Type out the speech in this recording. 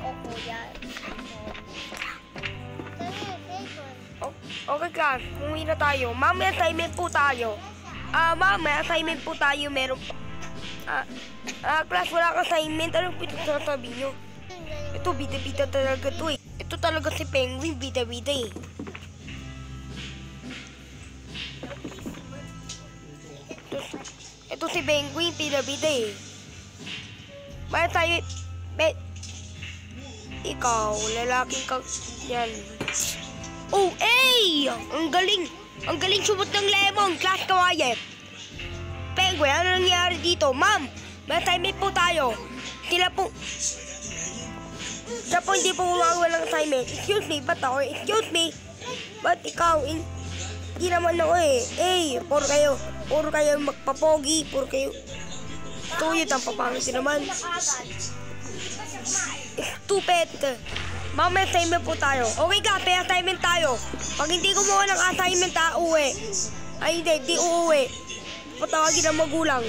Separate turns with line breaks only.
O kuya.
Okay class, umuwi na tayo. Ma'am, may assignment po tayo. Ma'am, may assignment po tayo. Meron pa. Class, wala kang assignment. Anong pinagsasabi nyo? Ito, bida-bida talaga to eh. Ito talaga si Penguin, bida-bida eh. Ito si Penguin, bida-bida eh. May assignment. Ikaw, lalaking ka. Yan. Oh, hey! Ang galing! Ang galing sumot ng lemon! Class kawaye! Penguin, ano nangyari dito? Ma'am, may assignment po tayo. Sila po hindi po gumagawa ng assignment. Excuse me, ba't ako? Excuse me! Ba't ikaw? Hindi naman ako eh. Hey, puro kayo magpapogi. Puro kayo tuyod ang papangit naman. Stupid! Ma'am, may assignment po tayo. Okay ka, may assignment tayo. Pag hindi gumawa ng assignment, uwi. Ay, hindi uuwi. Patawagin ang magulang.